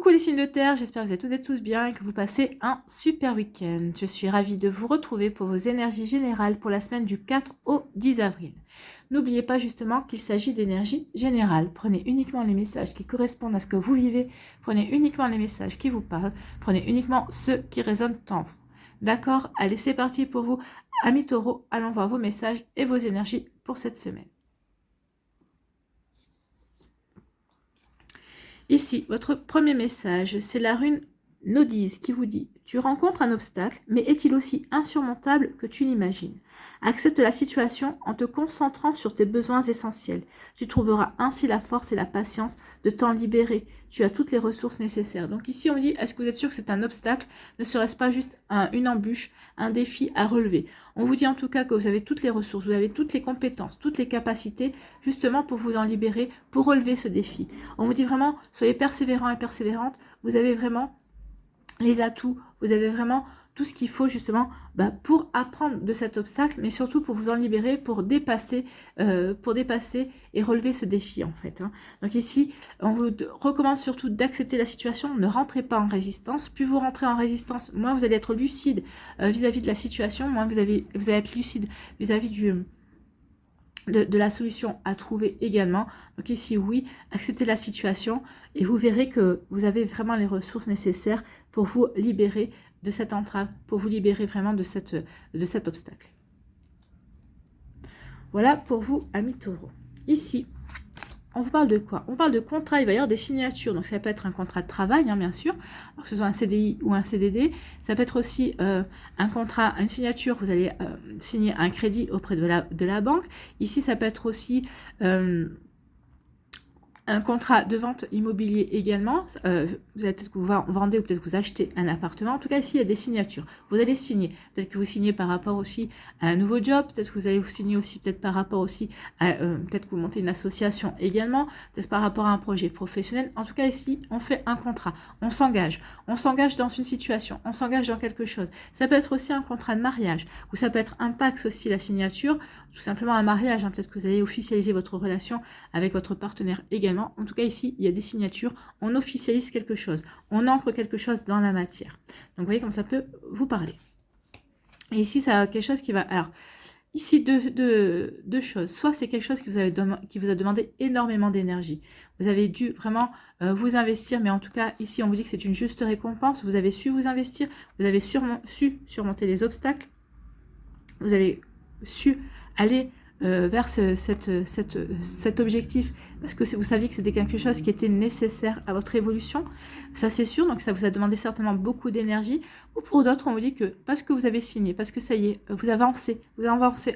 Coucou les signes de terre, j'espère que vous êtes toutes et tous bien et que vous passez un super week-end. Je suis ravie de vous retrouver pour vos énergies générales pour la semaine du 4 au 10 avril. N'oubliez pas justement qu'il s'agit d'énergie générale. Prenez uniquement les messages qui correspondent à ce que vous vivez, prenez uniquement les messages qui vous parlent, prenez uniquement ceux qui résonnent en vous. D'accord? Allez, c'est parti pour vous. Amis taureaux, allons voir vos messages et vos énergies pour cette semaine. Ici, votre premier message, c'est la rune Nodise qui vous dit « Tu rencontres un obstacle, mais est-il aussi insurmontable que tu l'imagines ? Accepte la situation en te concentrant sur tes besoins essentiels. Tu trouveras ainsi la force et la patience de t'en libérer. Tu as toutes les ressources nécessaires. » Donc ici, on dit « Est-ce que vous êtes sûr que c'est un obstacle? Ne serait-ce pas juste une embûche, un défi à relever ?» On vous dit en tout cas que vous avez toutes les ressources, vous avez toutes les compétences, toutes les capacités, justement pour vous en libérer, pour relever ce défi. On vous dit vraiment, soyez persévérants et persévérantes, vous avez vraiment les atouts, vous avez vraiment tout ce qu'il faut justement pour apprendre de cet obstacle, mais surtout pour vous en libérer, pour dépasser et relever ce défi en fait. Donc ici, on vous recommande surtout d'accepter la situation, ne rentrez pas en résistance. Plus vous rentrez en résistance, moins vous allez être lucide vis-à-vis de la situation, moins vous allez être lucide vis-à-vis de la solution à trouver également. Donc ici, oui, acceptez la situation et vous verrez que vous avez vraiment les ressources nécessaires pour vous libérer de cette entrave, pour vous libérer vraiment de cet obstacle. Voilà pour vous, amis taureaux. Ici, on vous parle de quoi? On parle de contrat, il va y avoir des signatures. Donc ça peut être un contrat de travail, bien sûr, alors que ce soit un CDI ou un CDD. Ça peut être aussi un contrat, une signature, vous allez signer un crédit auprès de la banque. Ici, ça peut être aussi un contrat de vente immobilier également. Vous allez peut-être que vous vendez ou peut-être que vous achetez un appartement. En tout cas, ici, il y a des signatures. Vous allez signer. Peut-être que vous signez par rapport aussi à un nouveau job. Peut-être que vous allez vous signer aussi peut-être par rapport aussi à... peut-être que vous montez une association également. Peut-être par rapport à un projet professionnel. En tout cas, ici, on fait un contrat. On s'engage. On s'engage dans une situation. On s'engage dans quelque chose. Ça peut être aussi un contrat de mariage. Ou ça peut être un Pacs aussi, la signature. Tout simplement un mariage. Peut-être que vous allez officialiser votre relation avec votre partenaire également. En tout cas, ici, il y a des signatures. On officialise quelque chose. On ancre quelque chose dans la matière. Donc, vous voyez comme ça peut vous parler. Et ici, ça a quelque chose qui va... Alors, ici, deux choses. Soit c'est quelque chose qui vous a demandé énormément d'énergie. Vous avez dû vraiment vous investir. Mais en tout cas, ici, on vous dit que c'est une juste récompense. Vous avez su vous investir. Vous avez su surmonter les obstacles. Vous avez su aller... vers cet objectif, parce que vous saviez que c'était quelque chose qui était nécessaire à votre évolution, ça c'est sûr, donc ça vous a demandé certainement beaucoup d'énergie, ou pour d'autres on vous dit que parce que vous avez signé, parce que ça y est, vous avancez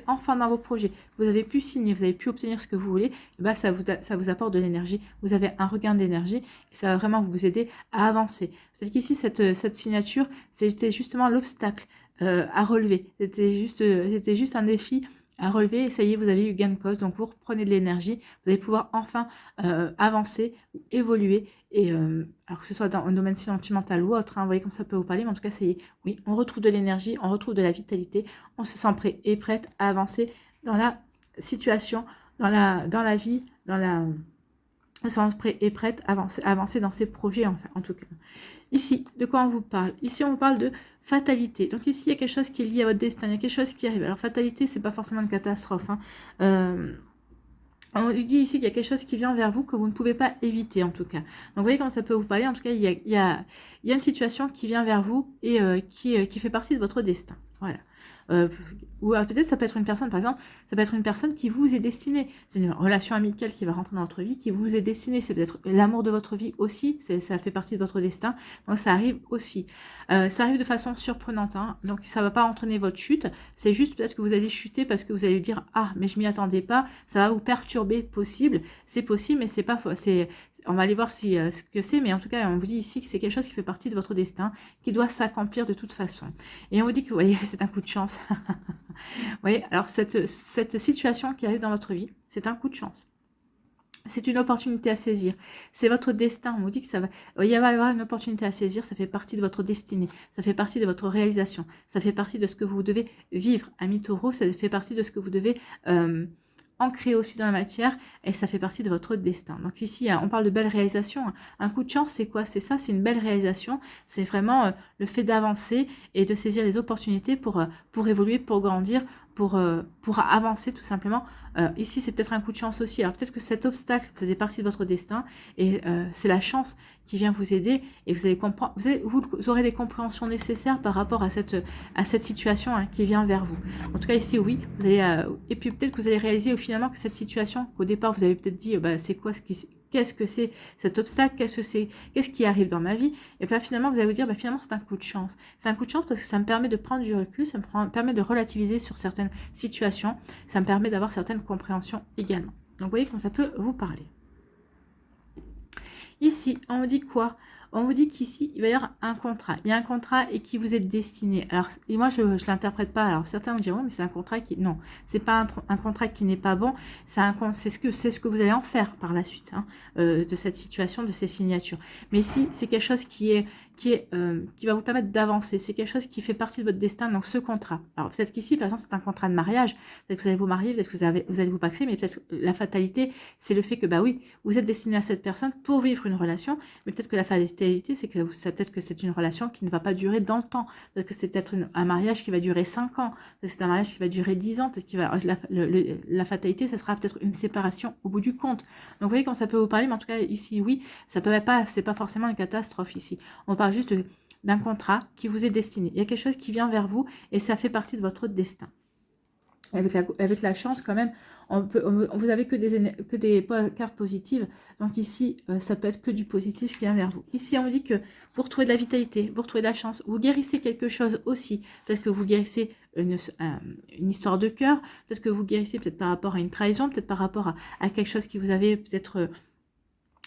enfin dans vos projets, vous avez pu signer, vous avez pu obtenir ce que vous voulez, et ça vous apporte de l'énergie, vous avez un regain d'énergie, et ça va vraiment vous aider à avancer. Peut-être qu'ici cette signature, c'était justement l'obstacle à relever, c'était juste un défi à relever, et ça y est, vous avez eu gain de cause, donc vous reprenez de l'énergie, vous allez pouvoir enfin avancer, évoluer, et alors que ce soit dans un domaine sentimental ou autre, vous voyez comme ça peut vous parler, mais en tout cas, ça y est, oui, on retrouve de l'énergie, on retrouve de la vitalité, on se sent prêt et prête à avancer dans la situation, dans la vie, on se sent prêt et prête à avancer dans ses projets, en tout cas. Ici, de quoi on vous parle? Ici, on vous parle de fatalité. Donc ici, il y a quelque chose qui est lié à votre destin, il y a quelque chose qui arrive. Alors, fatalité, c'est pas forcément une catastrophe. On dit ici qu'il y a quelque chose qui vient vers vous que vous ne pouvez pas éviter, en tout cas. Donc, vous voyez comment ça peut vous parler. En tout cas, il y a une situation qui vient vers vous et qui fait partie de votre destin. Voilà. Ou peut-être ça peut être une personne, par exemple, ça peut être une personne qui vous est destinée. C'est une relation amicale qui va rentrer dans votre vie, qui vous est destinée. C'est peut-être l'amour de votre vie aussi, ça fait partie de votre destin. Donc ça arrive aussi. Ça arrive de façon surprenante, donc ça ne va pas entraîner votre chute. C'est juste peut-être que vous allez chuter parce que vous allez dire « Ah, mais je m'y attendais pas », ça va vous perturber, possible. C'est possible, mais c'est pas... On va aller voir ce que c'est, mais en tout cas, on vous dit ici que c'est quelque chose qui fait partie de votre destin, qui doit s'accomplir de toute façon. Et on vous dit que, vous voyez, c'est un coup de chance. Vous voyez, alors cette situation qui arrive dans votre vie, c'est un coup de chance. C'est une opportunité à saisir. C'est votre destin. On vous dit que il va y avoir une opportunité à saisir. Ça fait partie de votre destinée. Ça fait partie de votre réalisation. Ça fait partie de ce que vous devez vivre. Amis taureaux, ça fait partie de ce que vous devez ancré aussi dans la matière et ça fait partie de votre destin. Donc ici, on parle de belle réalisation. Un coup de chance, c'est quoi? C'est ça, c'est une belle réalisation. C'est vraiment le fait d'avancer et de saisir les opportunités pour évoluer, pour grandir, pour avancer tout simplement. Ici, c'est peut-être un coup de chance aussi. Alors peut-être que cet obstacle faisait partie de votre destin et c'est la chance qui vient vous aider et vous allez comprendre, vous aurez les compréhensions nécessaires par rapport à cette situation qui vient vers vous. En tout cas ici, oui, vous allez et puis peut-être que vous allez réaliser finalement que cette situation, qu'au départ vous avez peut-être dit, c'est quoi qu'est-ce que c'est cet obstacle, qu'est-ce qui arrive dans ma vie, et bien finalement vous allez vous dire, finalement c'est un coup de chance. C'est un coup de chance parce que ça me permet de prendre du recul, ça me permet de relativiser sur certaines situations, ça me permet d'avoir certaines compréhensions également. Donc vous voyez comment ça peut vous parler. Ici, on vous dit quoi? On vous dit qu'ici, il va y avoir un contrat. Il y a un contrat et qui vous est destiné. Alors, et moi, je ne l'interprète pas. Alors, certains vont dire, oui, mais c'est un contrat qui... Non, c'est pas un contrat qui n'est pas bon. C'est ce que vous allez en faire par la suite de cette situation, de ces signatures. Mais ici, c'est quelque chose qui va vous permettre d'avancer. C'est quelque chose qui fait partie de votre destin, donc ce contrat. Alors, peut-être qu'ici, par exemple, c'est un contrat de mariage. Peut-être que vous allez vous marier, peut-être que vous allez vous paxer, mais peut-être la fatalité, c'est le fait que, oui, vous êtes destiné à cette personne pour vivre une relation, mais peut-être que la fatalité, c'est que peut-être que c'est une relation qui ne va pas durer dans le temps. Peut-être que c'est peut-être un mariage qui va durer 5 ans. Peut-être que c'est un mariage qui va durer 10 ans. Peut-être la fatalité, ça sera peut-être une séparation au bout du compte. Donc, vous voyez quand ça peut vous parler, mais en tout cas, ici, oui, ça peut pas, c'est pas forcément une catastrophe ici. On parle juste d'un contrat qui vous est destiné. Il y a quelque chose qui vient vers vous et ça fait partie de votre destin. Avec la chance quand même, vous avez que des cartes positives. Donc ici, ça peut être que du positif qui vient vers vous. Ici, on vous dit que vous retrouvez de la vitalité, vous retrouvez de la chance, vous guérissez quelque chose aussi. Peut-être que vous guérissez une histoire de cœur, peut-être que vous guérissez peut-être par rapport à une trahison, peut-être par rapport à quelque chose qui vous avait peut-être...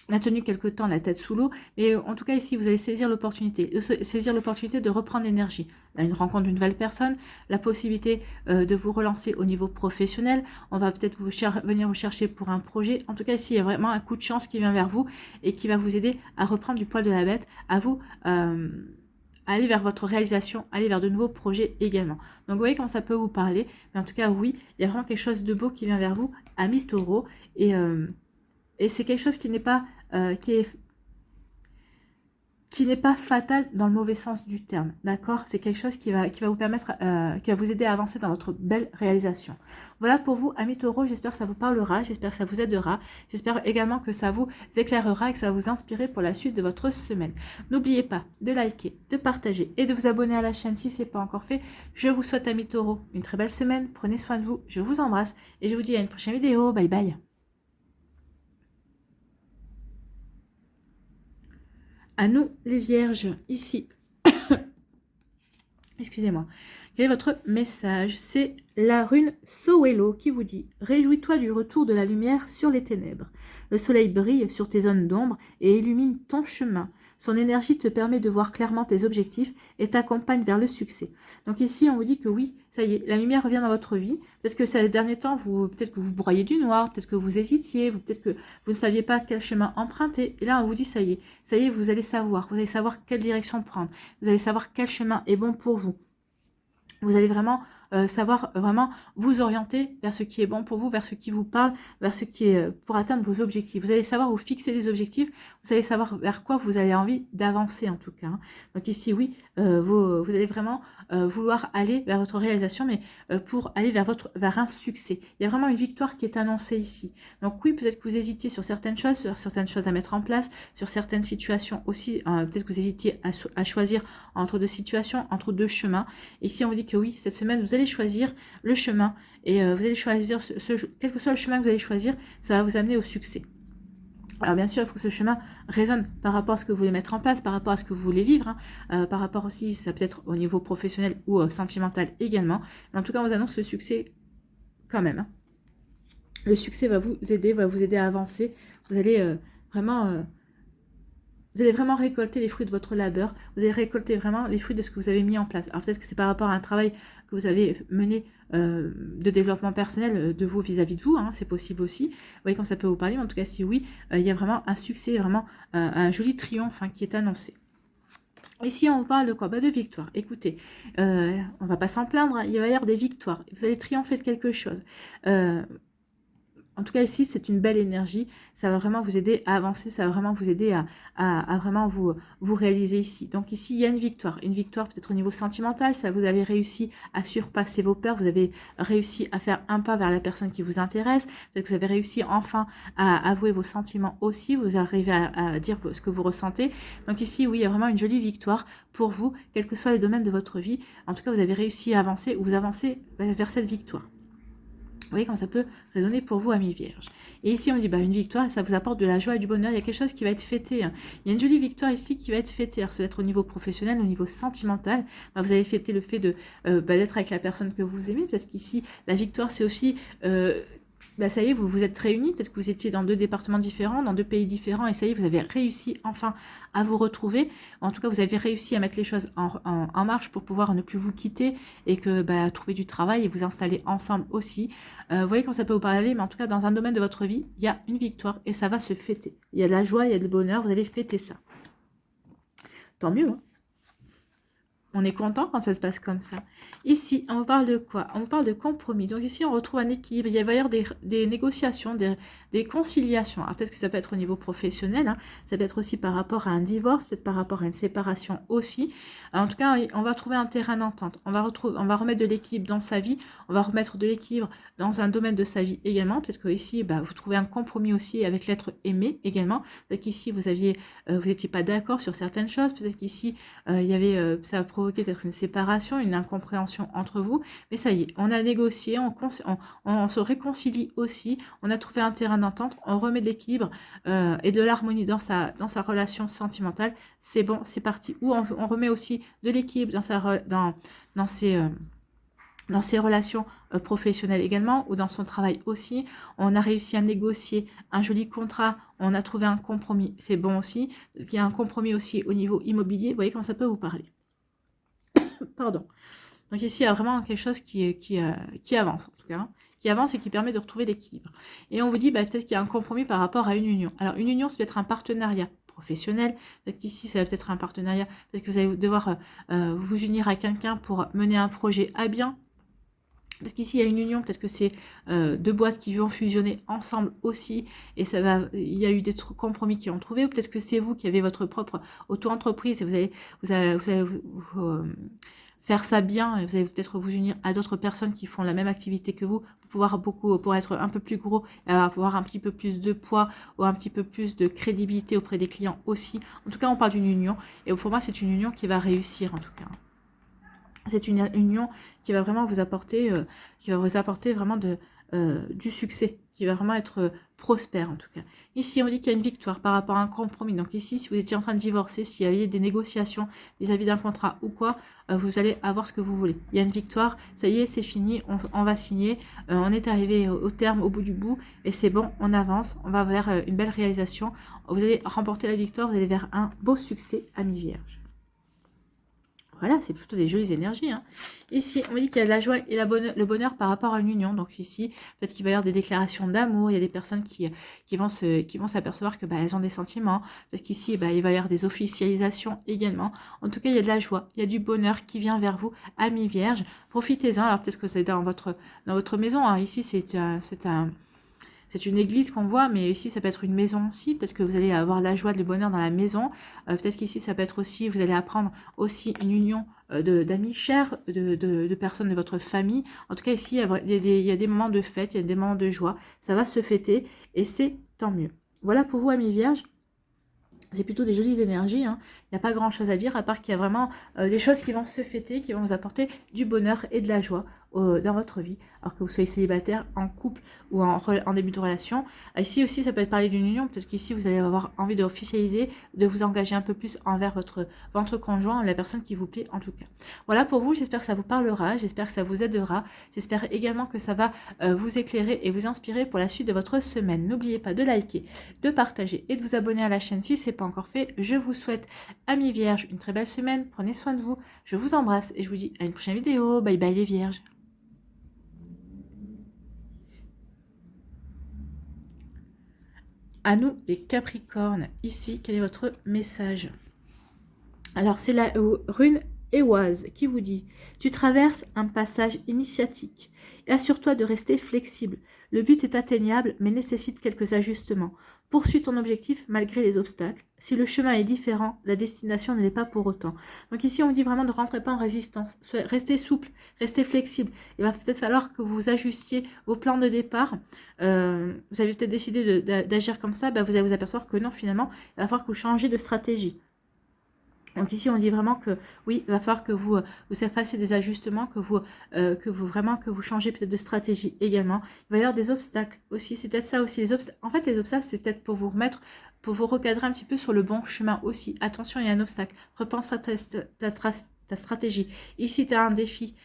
maintenu quelque temps la tête sous l'eau, mais en tout cas ici vous allez saisir l'opportunité de reprendre l'énergie, une rencontre d'une nouvelle personne, la possibilité de vous relancer au niveau professionnel, on va peut-être venir vous chercher pour un projet, en tout cas ici il y a vraiment un coup de chance qui vient vers vous et qui va vous aider à reprendre du poil de la bête, à vous aller vers votre réalisation, aller vers de nouveaux projets également. Donc vous voyez comment ça peut vous parler, mais en tout cas oui, il y a vraiment quelque chose de beau qui vient vers vous, amis taureaux, et c'est quelque chose qui n'est pas qui n'est pas fatal dans le mauvais sens du terme, d'accord? C'est quelque chose qui va vous permettre, qui va vous aider à avancer dans votre belle réalisation. Voilà pour vous, amis taureaux, j'espère que ça vous parlera, j'espère que ça vous aidera, j'espère également que ça vous éclairera et que ça va vous inspirer pour la suite de votre semaine. N'oubliez pas de liker, de partager et de vous abonner à la chaîne si ce n'est pas encore fait. Je vous souhaite, amis taureaux, une très belle semaine, prenez soin de vous, je vous embrasse et je vous dis à une prochaine vidéo, bye bye. À nous les vierges, ici. Excusez-moi. Quel est votre message? C'est la rune Sowelo qui vous dit « Réjouis-toi du retour de la lumière sur les ténèbres. Le soleil brille sur tes zones d'ombre et illumine ton chemin. Son énergie te permet de voir clairement tes objectifs et t'accompagne vers le succès. » Donc ici, on vous dit que oui, ça y est, la lumière revient dans votre vie. Peut-être que ces derniers temps, peut-être que vous broyez du noir, peut-être que vous hésitiez, peut-être que vous ne saviez pas quel chemin emprunter. Et là, on vous dit ça y est, vous allez savoir quelle direction prendre. Vous allez savoir quel chemin est bon pour vous. Vous allez vraiment savoir vous orienter vers ce qui est bon pour vous, vers ce qui vous parle, vers ce qui est pour atteindre vos objectifs. Vous allez savoir vous fixer des objectifs, vous allez savoir vers quoi vous avez envie d'avancer en tout cas. Donc ici, oui, vous allez vraiment vouloir aller vers votre réalisation, mais pour aller vers un succès. Il y a vraiment une victoire qui est annoncée ici. Donc oui, peut-être que vous hésitiez sur certaines choses à mettre en place, sur certaines situations aussi, peut-être que vous hésitiez à choisir entre deux situations, entre deux chemins. Ici, on vous dit que oui, cette semaine, vous allez choisir le chemin et vous allez choisir, quel que soit le chemin que vous allez choisir, ça va vous amener au succès. Alors bien sûr, il faut que ce chemin résonne par rapport à ce que vous voulez mettre en place, par rapport à ce que vous voulez vivre, par rapport aussi, ça peut être au niveau professionnel ou sentimental également. Mais en tout cas, on vous annonce le succès quand même. Le succès va vous aider à avancer. Vous allez vraiment récolter les fruits de votre labeur. Vous allez récolter vraiment les fruits de ce que vous avez mis en place. Alors peut-être que c'est par rapport à un travail que vous avez mené de développement personnel de vous vis-à-vis de vous. C'est possible aussi. Vous voyez comment ça peut vous parler. Mais en tout cas, si oui, il y a vraiment un succès, vraiment un joli triomphe qui est annoncé. Ici, on parle de quoi? De victoire. Écoutez, on va pas s'en plaindre. Il va y avoir des victoires. Vous allez triompher de quelque chose. En tout cas, ici, c'est une belle énergie. Ça va vraiment vous aider à avancer. Ça va vraiment vous aider à vraiment vous réaliser ici. Donc ici, il y a une victoire. Une victoire peut-être au niveau sentimental. Ça, vous avez réussi à surpasser vos peurs. Vous avez réussi à faire un pas vers la personne qui vous intéresse. Peut-être que vous avez réussi enfin à avouer vos sentiments aussi. Vous arrivez à dire ce que vous ressentez. Donc ici, oui, il y a vraiment une jolie victoire pour vous, quel que soit le domaine de votre vie. En tout cas, vous avez réussi à avancer ou vous avancez vers cette victoire. Vous voyez comment ça peut résonner pour vous, amis vierges. Et ici, on dit une victoire, ça vous apporte de la joie et du bonheur. Il y a quelque chose qui va être fêté. Hein. Il y a une jolie victoire ici qui va être fêtée. Alors, ça va être au niveau professionnel, au niveau sentimental. Vous allez fêter le fait d'être avec la personne que vous aimez. Parce qu'ici, la victoire, c'est aussi... ça y est, vous vous êtes réunis, peut-être que vous étiez dans 2 départements différents, dans 2 pays différents, et ça y est, vous avez réussi enfin à vous retrouver. En tout cas, vous avez réussi à mettre les choses en marche pour pouvoir ne plus vous quitter et que trouver du travail et vous installer ensemble aussi. Vous voyez quand ça peut vous parler, mais en tout cas, dans un domaine de votre vie, il y a une victoire et ça va se fêter. Il y a de la joie, il y a du bonheur, vous allez fêter ça. Tant mieux, hein. On est content quand ça se passe comme ça. Ici, on parle de quoi? On parle de compromis. Donc ici, on retrouve un équilibre. Il va y avoir des négociations, des conciliations. Alors peut-être que ça peut être au niveau professionnel. Hein. Ça peut être aussi par rapport à un divorce, peut-être par rapport à une séparation aussi. Alors, en tout cas, on va trouver un terrain d'entente. On va remettre de l'équilibre dans sa vie. On va remettre de l'équilibre dans un domaine de sa vie également. Peut-être que ici, vous trouvez un compromis aussi avec l'être aimé également. Peut-être qu'ici, vous n'étiez pas d'accord sur certaines choses. Peut-être qu'ici, il y avait ça a provoqué peut-être une séparation, une incompréhension entre vous, mais ça y est, on a négocié, on se réconcilie aussi, on a trouvé un terrain d'entente, on remet de l'équilibre et de l'harmonie dans sa relation sentimentale, c'est bon, c'est parti. Ou on remet aussi de l'équilibre dans ses relations professionnelles également, ou dans son travail aussi. On a réussi à négocier un joli contrat, on a trouvé un compromis, c'est bon aussi. Il y a un compromis aussi au niveau immobilier, vous voyez comment ça peut vous parler. Pardon. Donc ici, il y a vraiment quelque chose qui avance, en tout cas, qui avance et qui permet de retrouver l'équilibre. Et on vous dit, peut-être qu'il y a un compromis par rapport à une union. Alors, une union, c'est peut-être un partenariat professionnel. Peut-être qu'ici, ça va peut-être un partenariat. Peut-être que vous allez devoir vous unir à quelqu'un pour mener un projet à bien. Peut-être qu'ici, il y a une union, peut-être que c'est 2 boîtes qui vont fusionner ensemble aussi, et il y a eu des compromis qui ont trouvé, ou peut-être que c'est vous qui avez votre propre auto-entreprise, et vous allez faire ça bien, et vous allez peut-être vous unir à d'autres personnes qui font la même activité que vous, pour être un peu plus gros, pour avoir un petit peu plus de poids, ou un petit peu plus de crédibilité auprès des clients aussi. En tout cas, on parle d'une union, et pour moi, c'est une union qui va réussir, en tout cas. C'est une union qui va vraiment vous apporter, vraiment du succès, qui va vraiment être prospère en tout cas. Ici, on dit qu'il y a une victoire par rapport à un compromis. Donc ici, si vous étiez en train de divorcer, s'il y avait des négociations vis-à-vis d'un contrat ou quoi, vous allez avoir ce que vous voulez. Il y a une victoire, ça y est, c'est fini, on va signer, on est arrivé au terme, au bout du bout, et c'est bon, on avance, on va vers une belle réalisation. Vous allez remporter la victoire, vous allez vers un beau succès, amis vierges. Voilà, c'est plutôt des jolies énergies. Hein. Ici, on dit qu'il y a de la joie et le bonheur par rapport à une union. Donc ici, peut-être qu'il va y avoir des déclarations d'amour. Il y a des personnes qui vont s'apercevoir que elles ont des sentiments. Peut-être qu'ici, il va y avoir des officialisations également. En tout cas, il y a de la joie, il y a du bonheur qui vient vers vous, amis vierges. Profitez-en. Alors peut-être que c'est dans votre maison. Hein. Ici, c'est une église qu'on voit, mais ici, ça peut être une maison aussi. Peut-être que vous allez avoir la joie, le bonheur dans la maison. Peut-être qu'ici, ça peut être aussi, vous allez apprendre aussi une union d'amis chers, de personnes de votre famille. En tout cas, ici, il y a des moments de fête, il y a des moments de joie. Ça va se fêter et c'est tant mieux. Voilà pour vous, amis vierges. C'est plutôt des jolies énergies, hein. Il n'y a pas grand chose à dire, à part qu'il y a vraiment des choses qui vont se fêter, qui vont vous apporter du bonheur et de la joie dans votre vie, alors que vous soyez célibataire, en couple ou en début de relation. Ici aussi, ça peut être parler d'une union, peut-être qu'ici, vous allez avoir envie d'officialiser, de vous engager un peu plus envers votre conjoint, la personne qui vous plaît en tout cas. Voilà pour vous, j'espère que ça vous parlera, j'espère que ça vous aidera, j'espère également que ça va vous éclairer et vous inspirer pour la suite de votre semaine. N'oubliez pas de liker, de partager et de vous abonner à la chaîne si ce n'est pas encore fait. Je vous souhaite, amis vierges, une très belle semaine, prenez soin de vous, je vous embrasse et je vous dis à une prochaine vidéo. Bye bye les vierges. À nous les Capricornes, ici, quel est votre message? Alors c'est la rune Eoise qui vous dit « Tu traverses un passage initiatique. Assure-toi de rester flexible. Le but est atteignable mais nécessite quelques ajustements. Poursuis ton objectif malgré les obstacles. Si le chemin est différent, la destination ne l'est pas pour autant. » Donc ici, on dit vraiment ne rentrez pas en résistance. Restez souple, restez flexible. Il va peut-être falloir que vous ajustiez vos plans de départ. Vous avez peut-être décidé d'agir comme ça. Vous allez vous apercevoir que non, finalement, il va falloir que vous changez de stratégie. Donc ici, on dit vraiment que oui, il va falloir que vous fassiez des ajustements, que vous changez peut-être de stratégie également. Il va y avoir des obstacles aussi, c'est peut-être ça aussi. En fait, les obstacles, c'est peut-être pour vous remettre, pour vous recadrer un petit peu sur le bon chemin aussi. Attention, il y a un obstacle. Repense à ta stratégie. Ici, tu as un défi.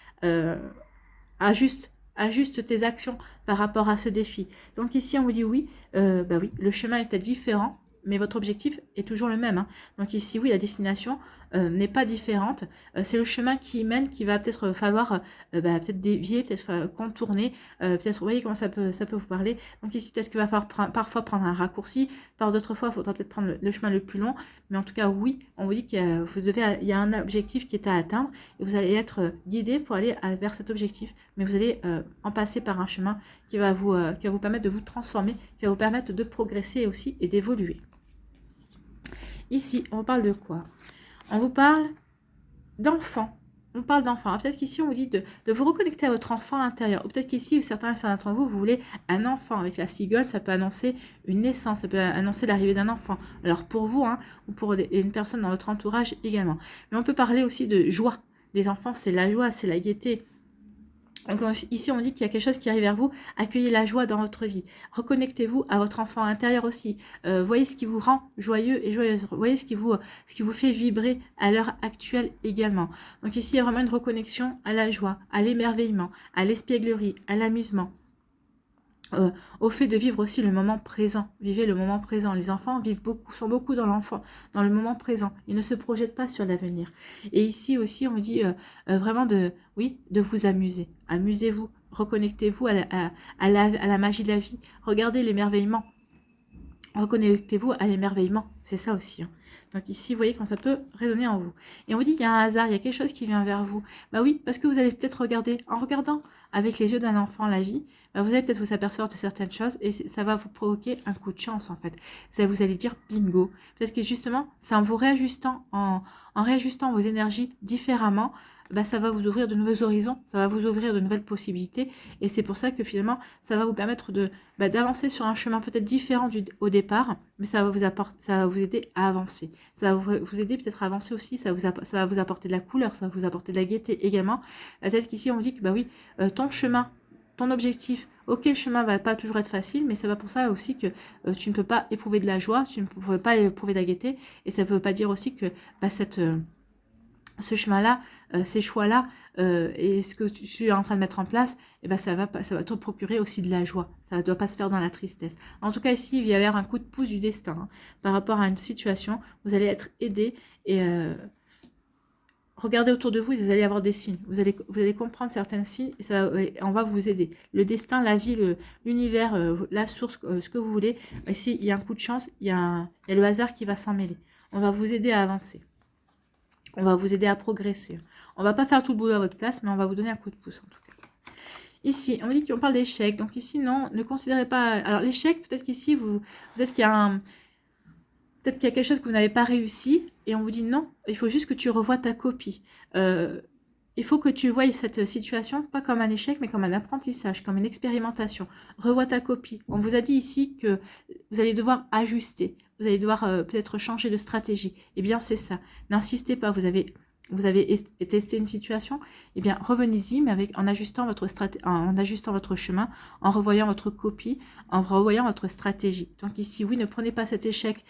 Ajuste tes actions par rapport à ce défi. Donc ici, on vous dit oui, oui, le chemin est peut-être différent, mais votre objectif est toujours le même. Donc ici, oui, la destination n'est pas différente. C'est le chemin qui mène, qui va peut-être falloir peut-être dévier, peut-être contourner, peut-être, vous voyez comment ça peut vous parler. Donc ici, peut-être qu'il va falloir parfois prendre un raccourci, par d'autres fois, il faudra peut-être prendre le chemin le plus long. Mais en tout cas, oui, on vous dit qu'il y a un objectif qui est à atteindre et vous allez être guidé pour aller vers cet objectif. Mais vous allez en passer par un chemin qui va vous permettre de vous transformer, qui va vous permettre de progresser aussi et d'évoluer. Ici, on parle de quoi? On vous parle d'enfant. On parle d'enfant. Peut-être qu'ici, on vous dit de vous reconnecter à votre enfant intérieur. Ou peut-être qu'ici, certains d'entre vous, vous voulez un enfant. Avec la cigogne, ça peut annoncer une naissance, ça peut annoncer l'arrivée d'un enfant. Alors pour vous, ou pour une personne dans votre entourage également. Mais on peut parler aussi de joie. Les enfants, c'est la joie, c'est la gaieté. Donc ici, on dit qu'il y a quelque chose qui arrive vers vous. Accueillez la joie dans votre vie. Reconnectez-vous à votre enfant intérieur aussi. Voyez ce qui vous rend joyeux et joyeuse. Voyez ce qui vous fait vibrer à l'heure actuelle également. Donc ici, il y a vraiment une reconnexion à la joie, à l'émerveillement, à l'espièglerie, à l'amusement. Au fait de vivre aussi le moment présent. Vivez le moment présent. Les enfants sont beaucoup dans le moment présent. Ils ne se projettent pas sur l'avenir. Et ici aussi, on dit vraiment de vous amuser. Amusez-vous, reconnectez-vous à la magie de la vie. Regardez l'émerveillement. Reconnectez-vous à l'émerveillement. C'est ça aussi. Donc ici, vous voyez quand ça peut résonner en vous. Et on vous dit qu'il y a un hasard, il y a quelque chose qui vient vers vous. Oui, parce que vous allez peut-être regarder, en regardant avec les yeux d'un enfant la vie, vous allez peut-être vous apercevoir de certaines choses et ça va vous provoquer un coup de chance en fait. Vous allez dire bingo. Peut-être que justement, c'est en vous réajustant, en réajustant vos énergies différemment, ça va vous ouvrir de nouveaux horizons, ça va vous ouvrir de nouvelles possibilités. Et c'est pour ça que finalement, ça va vous permettre d'avancer sur un chemin peut-être différent au départ, mais ça va vous aider à avancer. Ça va vous aider peut-être à avancer aussi, ça va vous apporter de la couleur, ça va vous apporter de la gaieté également. Peut-être qu'ici, on vous dit que ton chemin, ton objectif, ok, le chemin va pas toujours être facile, mais ça va pour ça aussi que tu ne peux pas éprouver de la joie, tu ne peux pas éprouver de la gaieté, et ça ne veut pas dire aussi que ce chemin-là, ces choix-là, et ce que tu es en train de mettre en place, ça va te procurer aussi de la joie. Ça ne doit pas se faire dans la tristesse. En tout cas, ici, il va y avoir un coup de pouce du destin par rapport à une situation. Vous allez être aidé et regardez autour de vous, vous allez avoir des signes. Vous allez comprendre certains signes et on va vous aider. Le destin, la vie, l'univers, la source, ce que vous voulez. Ici, il y a un coup de chance, il y a le hasard qui va s'en mêler. On va vous aider à avancer. On va vous aider à progresser. On va pas faire tout le boulot à votre place, mais on va vous donner un coup de pouce en tout cas. Ici, on me dit qu'on parle d'échec. Donc ici, non, ne considérez pas... Alors l'échec, peut-être qu'ici, peut-être qu'il y a peut-être qu'il y a quelque chose que vous n'avez pas réussi. Et on vous dit non, il faut juste que tu revoies ta copie. Il faut que tu voies cette situation, pas comme un échec, mais comme un apprentissage, comme une expérimentation. Revois ta copie. On vous a dit ici que vous allez devoir ajuster. Vous allez devoir peut-être changer de stratégie. Eh bien, c'est ça. N'insistez pas. Vous avez testé une situation. Eh bien, revenez-y, mais en ajustant votre chemin, en revoyant votre copie, en revoyant votre stratégie. Donc ici, oui, ne prenez pas cet échec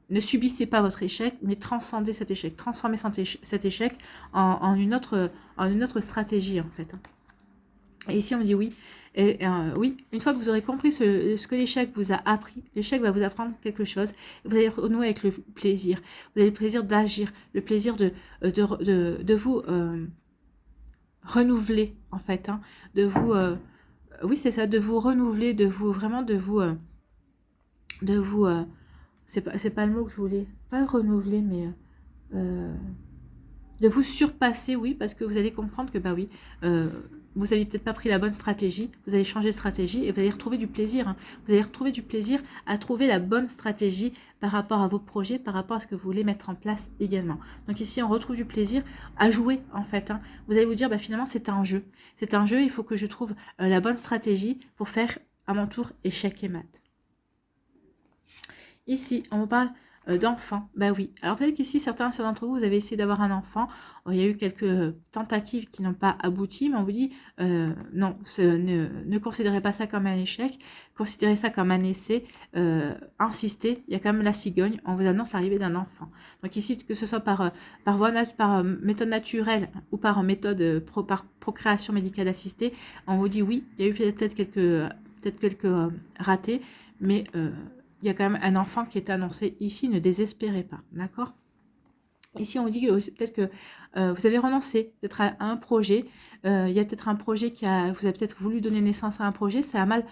ne subissez pas votre échec, mais transcendez cet échec. Transformez cet échec en une autre stratégie, en fait. Et ici, on dit oui. Et oui, une fois que vous aurez compris ce que l'échec vous a appris, l'échec va vous apprendre quelque chose. Vous allez renouer avec le plaisir. Vous avez le plaisir d'agir, le plaisir de vous renouveler, en fait. De vous... oui, c'est ça, de vous renouveler, c'est pas le mot que je voulais. Pas renouveler, mais de vous surpasser, oui, parce que vous allez comprendre que, bah oui, vous n'avez peut-être pas pris la bonne stratégie, vous allez changer de stratégie et vous allez retrouver du plaisir. Hein. Vous allez retrouver du plaisir à trouver la bonne stratégie par rapport à vos projets, par rapport à ce que vous voulez mettre en place également. Donc ici, on retrouve du plaisir à jouer, en fait. Hein. Vous allez vous dire, bah, finalement, c'est un jeu. C'est un jeu, il faut que je trouve la bonne stratégie pour faire, à mon tour, échec et mat. Ici, on vous parle d'enfants. Bah oui. Alors peut-être qu'ici, certains d'entre vous, vous avez essayé d'avoir un enfant. Il y a eu quelques tentatives qui n'ont pas abouti, mais on vous dit non, ne considérez pas ça comme un échec, considérez ça comme un essai. Insistez, il y a quand même la cigogne, on vous annonce l'arrivée d'un enfant. Donc ici, que ce soit par méthode naturelle ou par méthode par procréation médicale assistée, on vous dit oui, il y a eu peut-être quelques ratés, mais il y a quand même un enfant qui est annoncé ici, ne désespérez pas, d'accord? Ici, on dit que peut-être que vous avez renoncé peut-être à un projet. Il y a peut-être un projet vous avez peut-être voulu donner naissance à un projet, ça a mal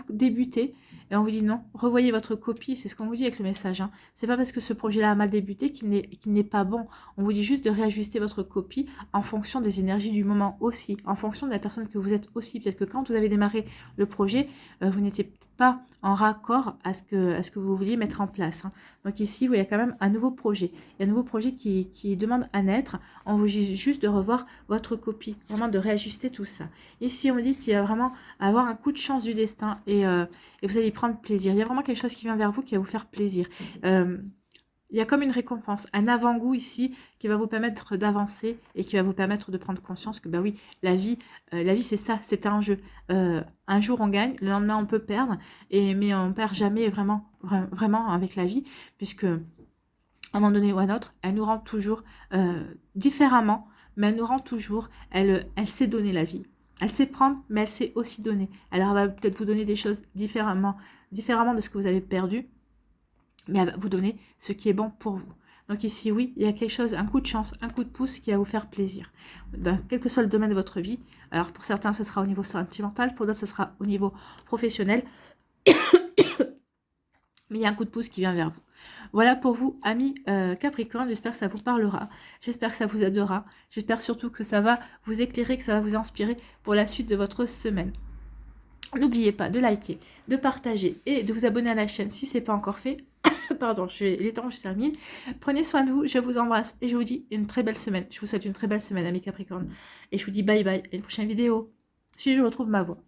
débuté. Et on vous dit non, revoyez votre copie, c'est ce qu'on vous dit avec le message. Hein. C'est pas parce que ce projet-là a mal débuté qu'il n'est pas bon. On vous dit juste de réajuster votre copie en fonction des énergies du moment aussi, en fonction de la personne que vous êtes aussi. Peut-être que quand vous avez démarré le projet, vous n'étiez peut-être pas en raccord à ce que vous vouliez mettre en place. Hein. Donc ici, il y a quand même un nouveau projet. Il y a un nouveau projet qui demande à naître. On vous dit juste de revoir votre copie, vraiment de réajuster tout ça. Ici, on me dit qu'il va vraiment avoir un coup de chance du destin et vous allez prendre plaisir. Il y a vraiment quelque chose qui vient vers vous qui va vous faire plaisir. Il y a comme une récompense, un avant-goût ici qui va vous permettre d'avancer et qui va vous permettre de prendre conscience que, bah oui, la vie c'est ça, c'est un jeu. Un jour on gagne, le lendemain on peut perdre, mais on perd jamais vraiment avec la vie, puisque à un moment donné ou à un autre, elle nous rend toujours différemment, mais elle nous rend toujours, elle sait donner la vie. Elle sait prendre, mais elle sait aussi donner. Alors elle va peut-être vous donner des choses différemment de ce que vous avez perdu, mais elle va vous donner ce qui est bon pour vous. Donc ici, oui, il y a quelque chose, un coup de chance, un coup de pouce qui va vous faire plaisir. Dans quel que soit le domaine de votre vie. Alors pour certains, ce sera au niveau sentimental, pour d'autres, ce sera au niveau professionnel. Mais il y a un coup de pouce qui vient vers vous. Voilà pour vous, amis Capricorne. J'espère que ça vous parlera. J'espère que ça vous aidera. J'espère surtout que ça va vous éclairer, que ça va vous inspirer pour la suite de votre semaine. N'oubliez pas de liker, de partager et de vous abonner à la chaîne si ce n'est pas encore fait. Pardon, il est temps que je termine. Prenez soin de vous, je vous embrasse et je vous dis une très belle semaine. Je vous souhaite une très belle semaine, amis Capricorne. Et je vous dis bye bye à une prochaine vidéo, si je retrouve ma voix.